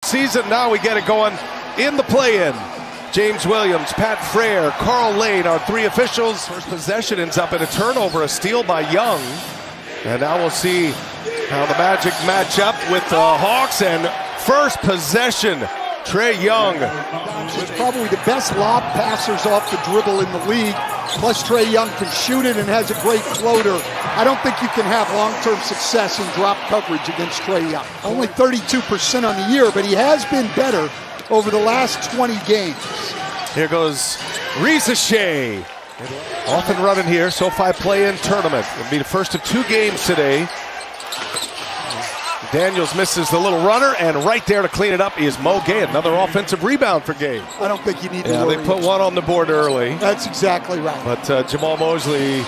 season. Now we get it going in the play-in. James Williams, Pat Frere, Carl Lane, our three officials. First possession ends up in a turnover, a steal by Young. And now we'll see how the Magic match up with the Hawks. And first possession, Trae Young. He's probably the best lob passers off the dribble in the league. Plus Trae Young can shoot it and has a great floater. I don't think you can have long-term success in drop coverage against Trae Young. Only 32% on the year, but he has been better over the last 20 games. Here goes Risa Shea. Off and running here, SoFi play-in tournament. It'll be the first of two games today. Daniels misses the little runner, and right there to clean it up is Mo Gay. Another offensive rebound for Gay. I don't think you need to worry. They put one on the board early. That's exactly right. But Jamal Mosley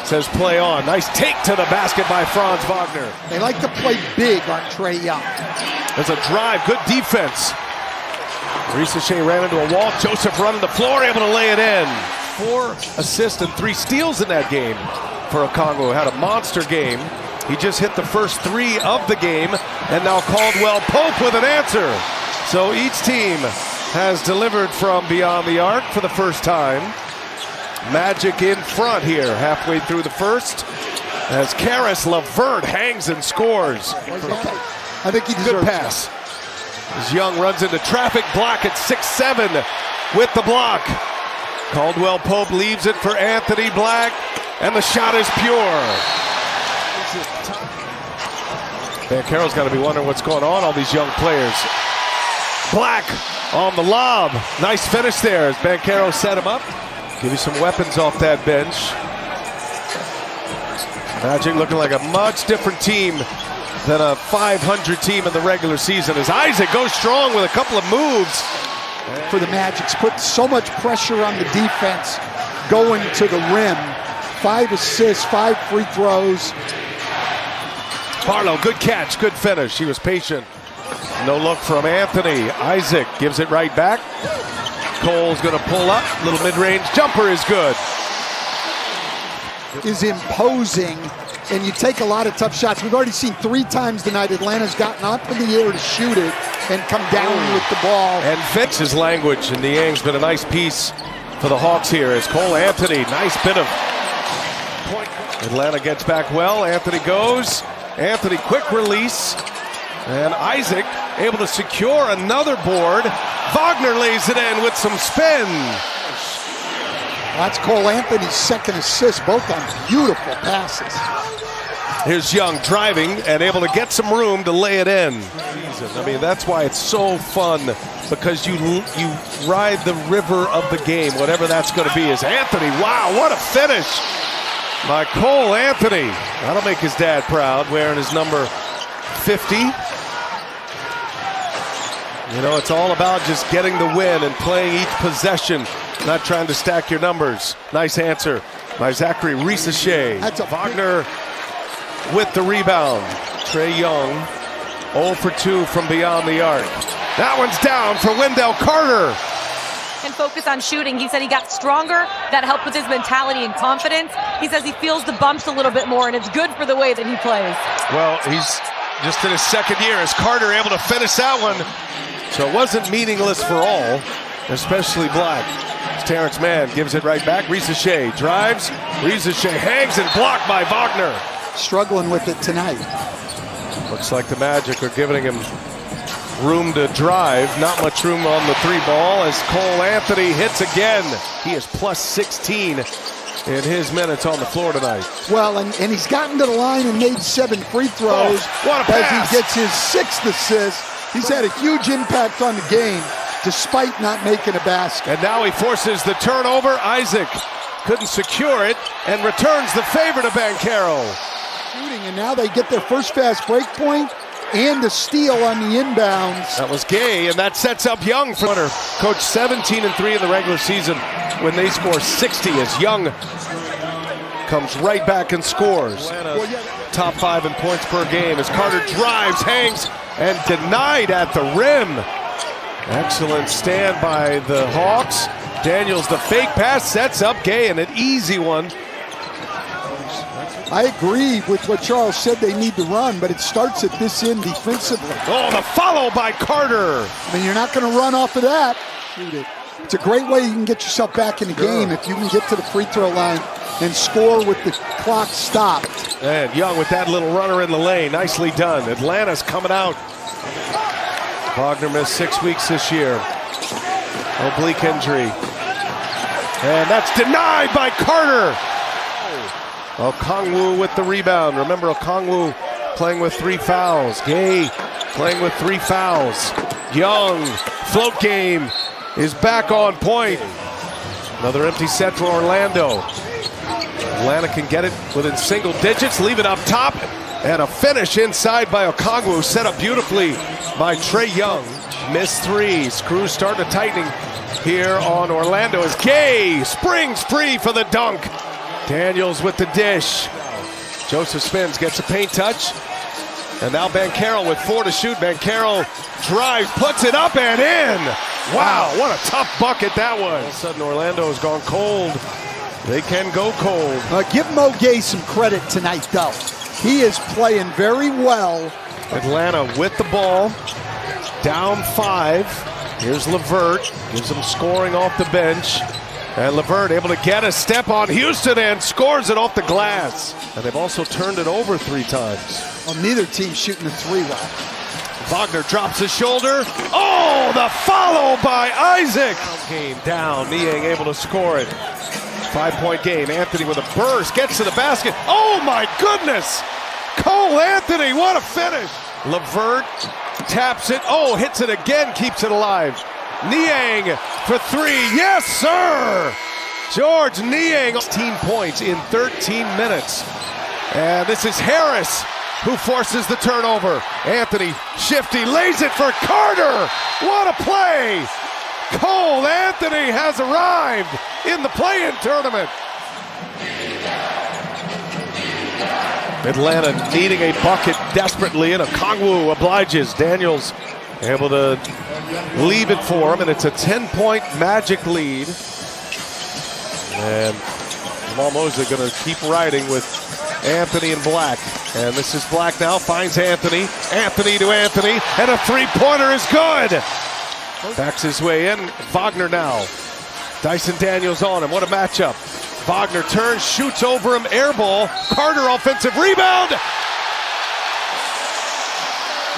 says play on. Nice take to the basket by Franz Wagner. They like to play big on Trae Young. There's a drive, good defense. Risa Shea ran into a wall. Joseph running the floor, able to lay it in. 4 assists and 3 steals in that game for Okongwu. Had a monster game. He just hit the first 3 of the game, and now Caldwell Pope with an answer. So each team has delivered from beyond the arc for the first time. Magic in front here, halfway through the first, as Caris LeVert hangs and scores. I think he deserves good pass. As Young runs into traffic, block at 6'7" with the block. Caldwell Pope leaves it for Anthony Black, and the shot is pure. Banchero's got to be wondering what's going on, all these young players. Black on the lob. Nice finish there as Banchero set him up. Give you some weapons off that bench. Magic looking like a much different team than a 500 team in the regular season as Isaac goes strong with a couple of moves. For the Magic's put so much pressure on the defense going to the rim. 5 assists, 5 free throws. Barlow, good catch, good finish. He was patient. No look from Anthony. Isaac gives it right back. Cole's going to pull up. Little mid-range jumper is good. Is imposing, and you take a lot of tough shots. We've already seen 3 times tonight Atlanta's gotten up in the air to shoot it and come down with the ball. And fits his language, and Niang's been a nice piece for the Hawks here as Cole Anthony, nice bit of point. Atlanta gets back well. Anthony goes. Anthony, quick release. And Isaac able to secure another board. Wagner lays it in with some spin. That's Cole Anthony's second assist, both on beautiful passes. Here's Young driving and able to get some room to lay it in. I mean, that's why it's so fun, because you ride the river of the game, whatever that's going to be. Is Anthony, wow, what a finish by Cole Anthony. That'll make his dad proud, wearing his number 50. You know, it's all about just getting the win and playing each possession, not trying to stack your numbers. Nice answer by Zachary Risa Shea. Wagner with the rebound. Trae Young 0 for 2 from beyond the arc. That one's down for Wendell Carter. And focus on shooting. He said he got stronger. That helped with his mentality and confidence. He says he feels the bumps a little bit more, and it's good for the way that he plays. Well, he's just in his second year. Is Carter able to finish that one? So it wasn't meaningless for all, especially Black. Terrence Mann gives it right back. Risa Shea drives. Risa Shea hangs and blocked by Wagner. Struggling with it tonight. Looks like the Magic are giving him room to drive. Not much room on the 3 ball as Cole Anthony hits again. He is plus 16 in his minutes on the floor tonight. Well, and he's gotten to the line and made 7 free throws. What a pass. As he gets his 6th assist. He's had a huge impact on the game despite not making a basket. And now he forces the turnover. Isaac couldn't secure it and returns the favor to Banchero. Shooting, and now they get their first fast break point and a steal on the inbounds. That was Gay, and that sets up Young for winner. Coach 17 and 3 in the regular season when they score 60 as Young comes right back and scores. Top 5 in points per game as Carter drives, hangs, and denied at the rim. Excellent stand by the Hawks. Daniels, the fake pass, sets up Gay, and an easy one. I agree with what Charles said. They need to run, but it starts at this end defensively. Oh, the follow by Carter. I mean, you're not going to run off of that. Shoot it. It's a great way you can get yourself back in the game if you can get to the free throw line and score with the clock stopped. And Young with that little runner in the lane. Nicely done. Atlanta's coming out. Wagner missed 6 weeks this year. Oblique injury. And that's denied by Carter. Okongwu with the rebound. Remember, Okongwu playing with 3 fouls. Gay playing with 3 fouls. Young, float game, is back on point. Another empty set for Orlando. Atlanta can get it within single digits, leave it up top, and a finish inside by Okongwu, set up beautifully by Trae Young. Missed 3. Screws starting to tightening here on Orlando as Gay springs free for the dunk. Daniels with the dish. Joseph spins, gets a paint touch. And now Banchero with 4 to shoot. Banchero drives, puts it up and in. Wow, what a tough bucket that was. All of a sudden Orlando has gone cold. They can go cold. Give Mo Gay some credit tonight, though. He is playing very well. Atlanta with the ball, down 5. Here's LeVert, gives them scoring off the bench. And LeVert able to get a step on Houston and scores it off the glass. And they've also turned it over 3 times. Well, neither team shooting a 3 well. Wagner drops his shoulder. Oh, the follow by Isaac. Game down, Niang able to score it. 5-point game. Anthony with a burst, gets to the basket. Oh my goodness! Cole Anthony, what a finish! LeVert taps it. Oh, hits it again, keeps it alive. Niang for 3. Yes, sir! George Niang, 15 points in 13 minutes. And this is Harris who forces the turnover. Anthony, shifty, lays it for Carter. What a play! Cole Anthony has arrived in the play-in tournament. Atlanta needing a bucket desperately, and Okongwu obliges. Daniels able to leave it for him, and it's a 10-point Magic lead. And Jamal Mosley going to keep riding with Anthony and Black. And this is Black now, finds Anthony. Anthony to Anthony, and a 3-pointer is good. Backs his way in. Wagner now. Dyson Daniels on him. What a matchup. Wagner turns, shoots over him, air ball. Carter offensive rebound.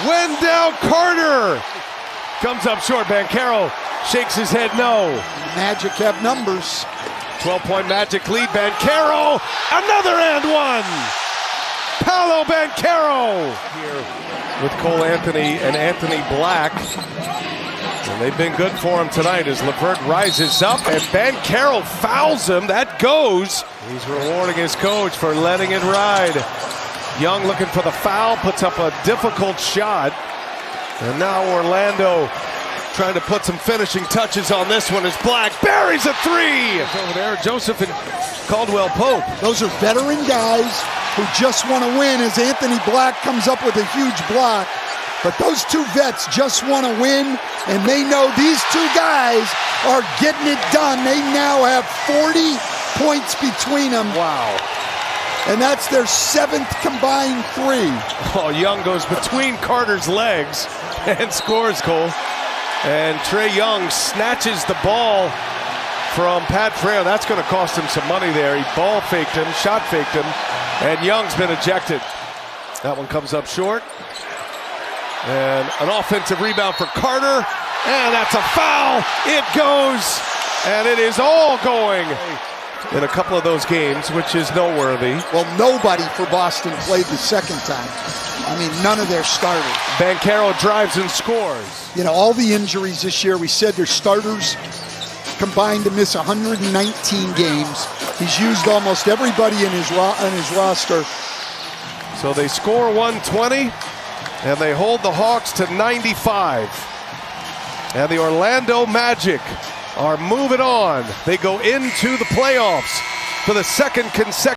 Wendell Carter comes up short. Banchero shakes his head no. Magic have numbers. 12-point Magic lead. Banchero, another and one. Paolo Banchero here with Cole Anthony and Anthony Black. And they've been good for him tonight as LeVert rises up and Banchero fouls him. That goes. He's rewarding his coach for letting it ride. Young looking for the foul, puts up a difficult shot. And now Orlando trying to put some finishing touches on this one as Black buries a 3. Over there, Joseph and Caldwell Pope. Those are veteran guys who just want to win as Anthony Black comes up with a huge block. But those 2 vets just want to win, and they know these 2 guys are getting it done. They now have 40 points between them. Wow. And that's their 7th combined 3. Oh, Young goes between Carter's legs and scores, Cole. And Trae Young snatches the ball from Pat Frail. That's going to cost him some money there. He ball faked him, shot faked him, and Young's been ejected. That one comes up short. And an offensive rebound for Carter. And that's a foul. It goes. And it is all going in a couple of those games, which is noteworthy. Well, nobody for Boston played the second time. I mean, none of their starters. Banchero drives and scores. You know, all the injuries this year, we said their starters combined to miss 119 games. He's used almost everybody in his roster. So they score 120, and they hold the Hawks to 95. And the Orlando Magic are moving on. They go into the playoffs for the second consecutive